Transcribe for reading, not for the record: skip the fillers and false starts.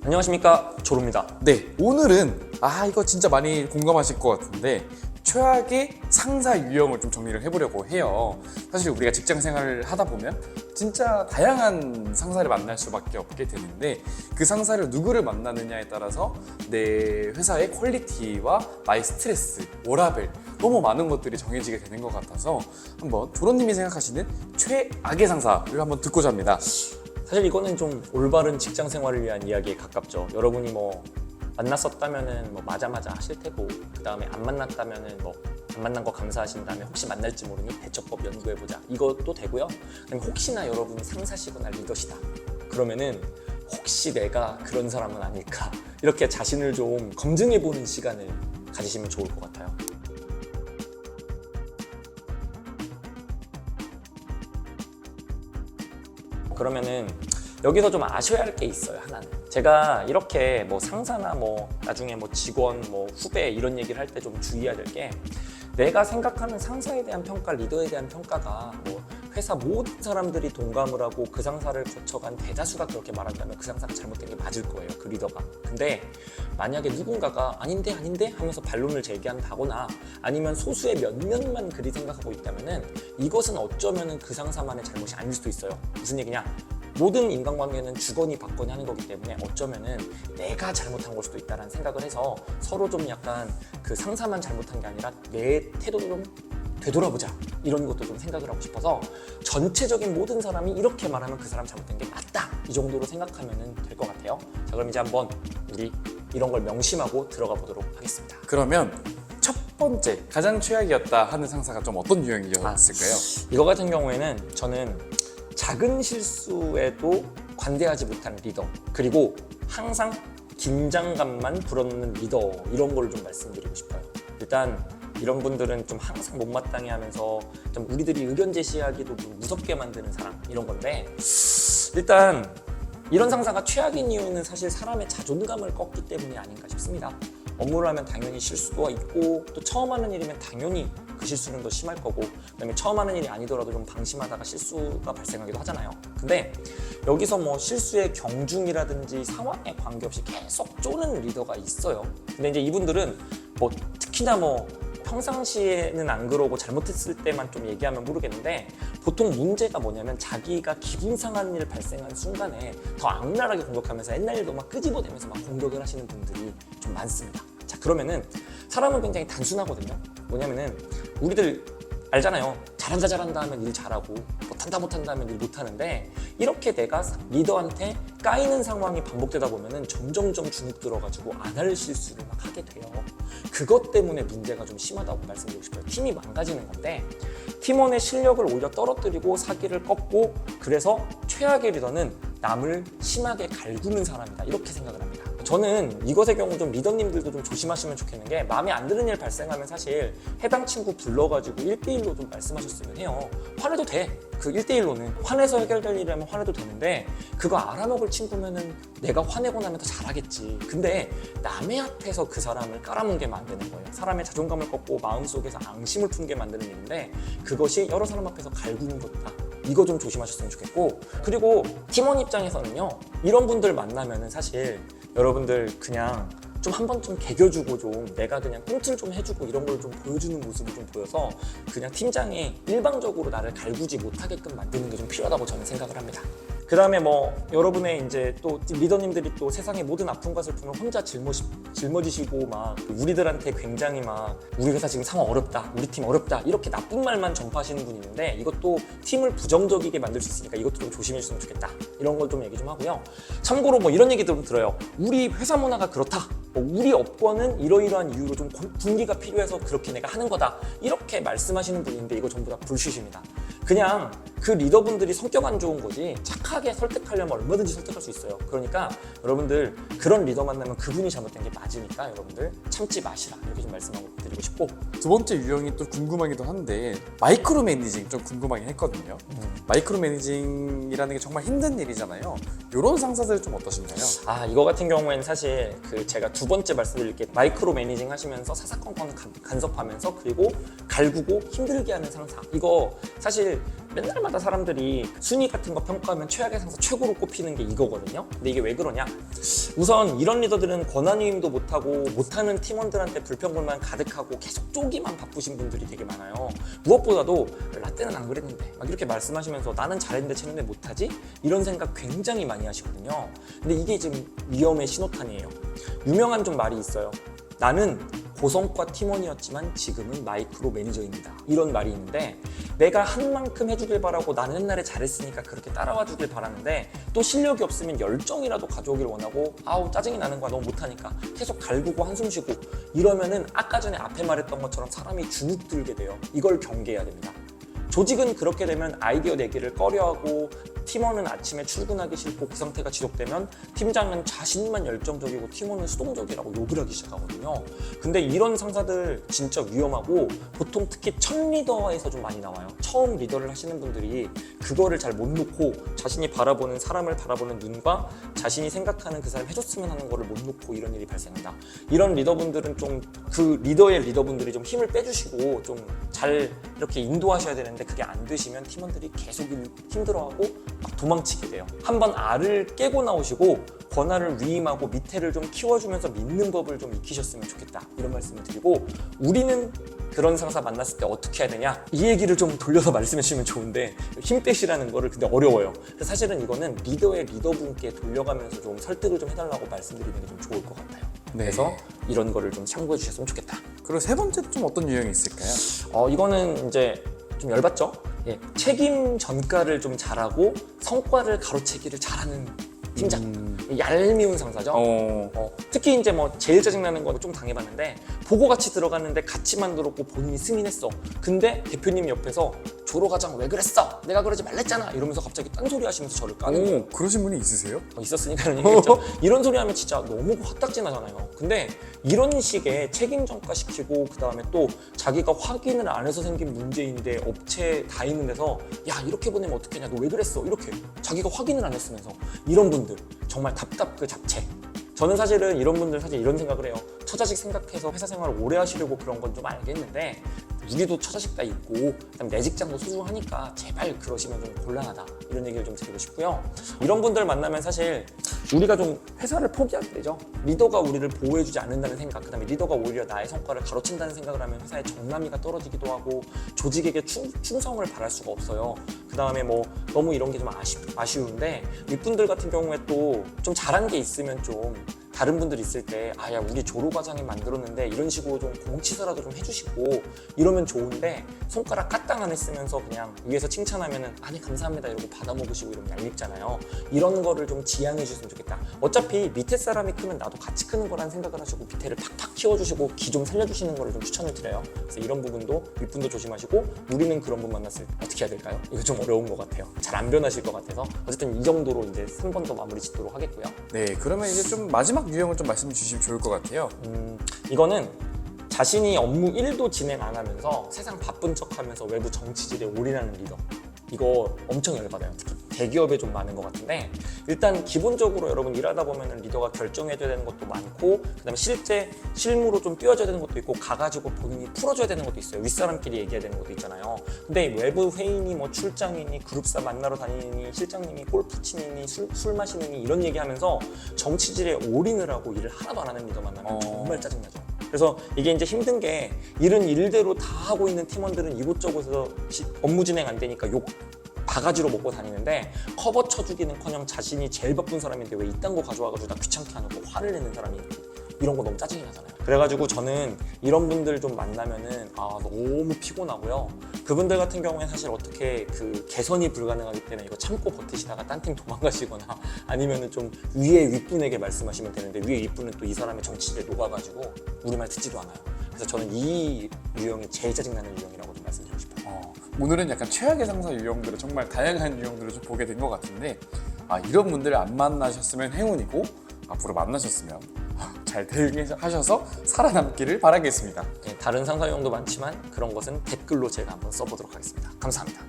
안녕하십니까, 조로입니다. 네, 오늘은 이거 진짜 많이 공감하실 것 같은데 최악의 상사 유형을 좀 정리를 해보려고 해요. 사실 우리가 직장 생활을 하다 보면 진짜 다양한 상사를 만날 수밖에 없게 되는데 그 상사를 누구를 만나느냐에 따라서 내 회사의 퀄리티와 나의 스트레스, 워라밸 너무 많은 것들이 정해지게 되는 것 같아서 한번 조로님이 생각하시는 최악의 상사를 한번 듣고자 합니다. 사실 이거는 좀 올바른 직장 생활을 위한 이야기에 가깝죠. 여러분이 만났었다면은 맞아 하실 테고, 그 다음에 안 만났다면은 안 만난 거 감사하신 다음에 혹시 만날지 모르니 대처법 연구해보자, 이것도 되고요. 그다음에 혹시나 여러분이 상사시거나 리더시다 그러면은 혹시 내가 그런 사람은 아닐까, 이렇게 자신을 좀 검증해보는 시간을 가지시면 좋을 것 같아요. 그러면은 여기서 좀 아셔야 할 게 있어요. 하나는, 제가 이렇게 상사나 나중에 직원, 후배 이런 얘기를 할 때 좀 주의해야 될 게, 내가 생각하는 상사에 대한 평가, 리더에 대한 평가가 회사 모든 사람들이 동감을 하고 그 상사를 거쳐간 대다수가 그렇게 말한다면 그 상사가 잘못된 게 맞을 거예요, 그 리더가. 근데 만약에 누군가가 아닌데 하면서 반론을 제기한다거나 아니면 소수의 몇몇만 그리 생각하고 있다면은 이것은 어쩌면은 그 상사만의 잘못이 아닐 수도 있어요. 무슨 얘기냐? 모든 인간관계는 주거니 받거니 하는 거기 때문에 어쩌면은 내가 잘못한 걸 수도 있다는 생각을 해서 서로 좀 약간 그 상사만 잘못한 게 아니라 내 태도를 좀 되돌아보자, 이런 것도 좀 생각을 하고 싶어서 전체적인 모든 사람이 이렇게 말하면 그 사람 잘못된 게 맞다, 이 정도로 생각하면 될 것 같아요. 자, 그럼 이제 한번 우리 이런 걸 명심하고 들어가 보도록 하겠습니다. 그러면 첫 번째 가장 최악이었다 하는 상사가 좀 어떤 유형이었을까요? 이거 같은 경우에는 저는 작은 실수에도 관대하지 못하는 리더, 그리고 항상 긴장감만 불어넣는 리더, 이런 걸 좀 말씀드리고 싶어요. 일단 이런 분들은 좀 항상 못마땅해 하면서 좀 우리들이 의견 제시하기도 좀 무섭게 만드는 사람, 이런 건데, 일단 이런 상사가 최악인 이유는 사실 사람의 자존감을 꺾기 때문이 아닌가 싶습니다. 업무를 하면 당연히 실수가 있고, 또 처음 하는 일이면 당연히 그 실수는 더 심할 거고, 그다음에 처음 하는 일이 아니더라도 좀 방심하다가 실수가 발생하기도 하잖아요. 근데 여기서 실수의 경중이라든지 상황에 관계없이 계속 쪼는 리더가 있어요. 근데 이제 이분들은 특히나 평상시에는 안 그러고 잘못했을 때만 좀 얘기하면 모르겠는데, 보통 문제가 뭐냐면 자기가 기분 상한 일 발생한 순간에 더 악랄하게 공격하면서 옛날 일도 끄집어내면서 공격을 하시는 분들이 좀 많습니다. 자, 그러면은 사람은 굉장히 단순하거든요. 뭐냐면은 우리들 알잖아요. 잘한다 하면 일 잘하고, 못한다 하면 일 못하는데, 이렇게 내가 리더한테 까이는 상황이 반복되다 보면은 점점점 주눅 들어가지고 안 할 실수를 하게 돼요. 그것 때문에 문제가 좀 심하다고 말씀드리고 싶어요. 팀이 망가지는 건데, 팀원의 실력을 오히려 떨어뜨리고 사기를 꺾고, 그래서 최악의 리더는 남을 심하게 갈구는 사람이다, 이렇게 생각을 합니다. 저는 이것의 경우 좀 리더님들도 좀 조심하시면 좋겠는 게, 마음에 안 드는 일 발생하면 사실 해당 친구 불러가지고 1대1로 좀 말씀하셨으면 해요. 화내도 돼. 그 1대1로는 화내서 해결될 일이라면 화내도 되는데, 그거 알아먹을 친구면은 내가 화내고 나면 더 잘하겠지. 근데 남의 앞에서 그 사람을 깔아뭉개면 안 되는 거예요. 사람의 자존감을 꺾고 마음속에서 앙심을 품게 만드는 일인데, 그것이 여러 사람 앞에서 갈구는 것이다. 이거 좀 조심하셨으면 좋겠고, 그리고 팀원 입장에서는요, 이런 분들 만나면은 사실 여러분들 그냥 좀 한 번쯤 개겨주고, 좀 내가 그냥 꿈틀 좀 해주고 이런 걸 좀 보여주는 모습을 좀 보여서 그냥 팀장이 일방적으로 나를 갈구지 못하게끔 만드는 게 좀 필요하다고 저는 생각을 합니다. 그 다음에 여러분의 이제 또 리더님들이 또 세상의 모든 아픔과 슬픔을 혼자 짊어지시고 우리들한테 굉장히 우리 회사 지금 상황 어렵다, 우리 팀 어렵다, 이렇게 나쁜 말만 전파하시는 분이 있는데, 이것도 팀을 부정적이게 만들 수 있으니까 이것도 좀 조심해줬으면 좋겠다, 이런 걸 좀 얘기 좀 하고요. 참고로 이런 얘기도 들어요. 우리 회사 문화가 그렇다, 우리 업권은 이러이러한 이유로 좀 분기가 필요해서 그렇게 내가 하는 거다, 이렇게 말씀하시는 분인데, 이거 전부 다 불슛입니다. 그냥 그 리더분들이 성격 안 좋은 거지, 착하게 설득하려면 얼마든지 설득할 수 있어요. 그러니까 여러분들 그런 리더 만나면 그분이 잘못된 게 맞으니까 여러분들 참지 마시라, 이렇게 좀 말씀드리고 싶고, 두 번째 유형이 또 궁금하기도 한데, 마이크로 매니징 좀 궁금하긴 했거든요. 마이크로 매니징이라는 게 정말 힘든 일이잖아요. 이런 상사들 좀 어떠신가요? 이거 같은 경우에는 사실 제가 두 번째 말씀드릴 게, 마이크로 매니징 하시면서 사사건건 간섭하면서 그리고 갈구고 힘들게 하는 상사, 이거 사실 사실 맨날마다 사람들이 순위 같은 거 평가하면 최악의 상사 최고로 꼽히는 게 이거거든요. 근데 이게 왜 그러냐? 우선 이런 리더들은 권한위임도 못하고 못하는 팀원들한테 불평불만 가득하고 계속 쪼기만 바쁘신 분들이 되게 많아요. 무엇보다도 라떼는 안 그랬는데 막 이렇게 말씀하시면서 나는 잘했는데 쟤는 왜 못하지? 이런 생각 굉장히 많이 하시거든요. 근데 이게 지금 위험의 신호탄이에요. 유명한 좀 말이 있어요. 나는 고성과 팀원이었지만 지금은 마이크로 매니저입니다. 이런 말이 있는데 내가 한 만큼 해주길 바라고 나는 옛날에 잘했으니까 그렇게 따라와 주길 바라는데 또 실력이 없으면 열정이라도 가져오길 원하고 아우 짜증이 나는 거야 너무 못하니까 계속 갈구고 한숨 쉬고 이러면은 아까 전에 앞에 말했던 것처럼 사람이 주눅 들게 돼요. 이걸 경계해야 됩니다. 조직은 그렇게 되면 아이디어 내기를 꺼려하고 팀원은 아침에 출근하기 싫고 그 상태가 지속되면 팀장은 자신만 열정적이고 팀원은 수동적이라고 욕을 하기 시작하거든요. 근데 이런 상사들 진짜 위험하고 보통 특히 첫 리더에서 좀 많이 나와요. 처음 리더를 하시는 분들이 그거를 잘 못 놓고 자신이 바라보는 사람을 바라보는 눈과 자신이 생각하는 그 사람이 해줬으면 하는 거를 못 놓고 이런 일이 발생한다. 이런 리더분들은 좀 그 리더의 리더분들이 좀 힘을 빼주시고 좀 잘 이렇게 인도하셔야 되는데 그게 안 되시면 팀원들이 계속 힘들어하고 막 도망치게 돼요. 한번 알을 깨고 나오시고 권한을 위임하고 밑에를 좀 키워주면서 믿는 법을 좀 익히셨으면 좋겠다. 이런 말씀을 드리고 우리는 그런 상사 만났을 때 어떻게 해야 되냐? 이 얘기를 좀 돌려서 말씀해 주시면 좋은데 힘 빼시라는 거를 근데 어려워요. 그래서 사실은 이거는 리더의 리더분께 돌려가면서 좀 설득을 좀 해달라고 말씀드리는 게 좀 좋을 것 같아요. 네. 그래서 이런 거를 좀 참고해 주셨으면 좋겠다. 그리고 세 번째는 좀 어떤 유형이 있을까요? 이거는 이제 좀 열받죠? 예, 책임 전가를 좀 잘하고 성과를 가로채기를 잘하는 팀장. 얄미운 상사죠. 특히 이제 뭐 제일 짜증나는 건 좀 당해봤는데 보고 같이 들어갔는데 같이 만들었고 본인이 승인했어. 근데 대표님 옆에서 조로과장 왜 그랬어? 내가 그러지 말랬잖아. 이러면서 갑자기 딴소리 하시면서 저를 까는 거예요. 그러신 분이 있으세요? 있었으니까 그런 얘기했죠. 이런 소리 하면 진짜 너무 화딱지 나잖아요. 근데 이런 식의 책임 전가시키고 그 다음에 또 자기가 확인을 안 해서 생긴 문제인데 업체 다 있는 데서 야 이렇게 보내면 어떡하냐 너 왜 그랬어 이렇게 자기가 확인을 안 했으면서 이런 분들 정말 답답 그 잡채. 저는 사실은 이런 분들 사실 이런 생각을 해요. 처자식 생각해서 회사 생활을 오래 하시려고 그런 건 좀 알겠는데 우리도 처자식 다 있고 그다음에 내 직장도 소중하니까 제발 그러시면 좀 곤란하다 이런 얘기를 좀 드리고 싶고요. 이런 분들 만나면 사실 우리가 좀 회사를 포기하게 되죠. 리더가 우리를 보호해주지 않는다는 생각, 그다음에 리더가 오히려 나의 성과를 가로챈다는 생각을 하면 회사의 정남이가 떨어지기도 하고 조직에게 충성을 바랄 수가 없어요. 그다음에 뭐 너무 이런 게 좀 아쉬운데 윗분들 같은 경우에 또 좀 잘한 게 있으면 좀 다른 분들 있을 때 아 야 우리 조로과장이 만들었는데 이런 식으로 좀 공치서라도 좀 해주시고 이러면 좋은데 손가락 까딱 안 했으면서 그냥 위에서 칭찬하면은 아니 감사합니다 이러고 받아먹으시고 이러면 얄밉잖아요. 이런 거를 좀 지양해 주셨으면 좋겠다. 어차피 밑에 사람이 크면 나도 같이 크는 거라는 생각을 하시고 밑에를 팍팍 키워주시고 기 좀 살려주시는 거를 좀 추천을 드려요. 그래서 이런 부분도 윗분도 조심하시고 우리는 그런 분 만났을 때 어떻게 해야 될까요? 이거 좀 어려운 것 같아요. 잘 안 변하실 것 같아서 어쨌든 이 정도로 이제 3번 더 마무리 짓도록 하겠고요. 네, 그러면 이제 좀 마지막 유형을 좀 말씀해 주시면 좋을 것 같아요. 이거는 자신이 업무 1도 진행 안 하면서 세상 바쁜 척하면서 외부 정치질에 올인하는 리더. 이거 엄청 열받아요. 특히 대기업에 좀 많은 것 같은데 일단 기본적으로 여러분 일하다 보면 리더가 결정해줘야 되는 것도 많고 그다음에 실제 실무로 좀 뛰어줘야 되는 것도 있고 가가지고 본인이 풀어줘야 되는 것도 있어요. 윗사람끼리 얘기해야 되는 것도 있잖아요. 근데 외부 회의니 뭐 출장이니 그룹사 만나러 다니니 실장님이 골프 치니니 술 마시느니 이런 얘기하면서 정치질에 올인을 하고 일을 하나도 안 하는 리더 만나면 정말 짜증나죠. 그래서 이게 이제 힘든 게 일은 일대로 다 하고 있는 팀원들은 이곳저곳에서 업무 진행 안 되니까 욕 바가지로 먹고 다니는데 커버 쳐주기는커녕 자신이 제일 바쁜 사람인데 왜 이딴 거 가져와가지고 나 귀찮게 하는 거 화를 내는 사람이 이런 거 너무 짜증이 나잖아요. 그래가지고 저는 이런 분들 좀 만나면은 너무 피곤하고요. 그분들 같은 경우에 사실 어떻게 그 개선이 불가능하기 때문에 이거 참고 버티시다가 딴 팀 도망가시거나 아니면은 좀 위에 윗분에게 말씀하시면 되는데 위에 윗분은 또 이 사람의 정치질에 녹아가지고 우리 말 듣지도 않아요. 그래서 저는 이 유형이 제일 짜증나는 유형이라고 좀 말씀드리고 싶어요. 오늘은 약간 최악의 상사 유형들을 정말 다양한 유형들을 좀 보게 된 것 같은데 이런 분들을 안 만나셨으면 행운이고 앞으로 만나셨으면 잘 대응하셔서 살아남기를 바라겠습니다. 네, 다른 상사 유형도 많지만 그런 것은 댓글로 제가 한번 써보도록 하겠습니다. 감사합니다.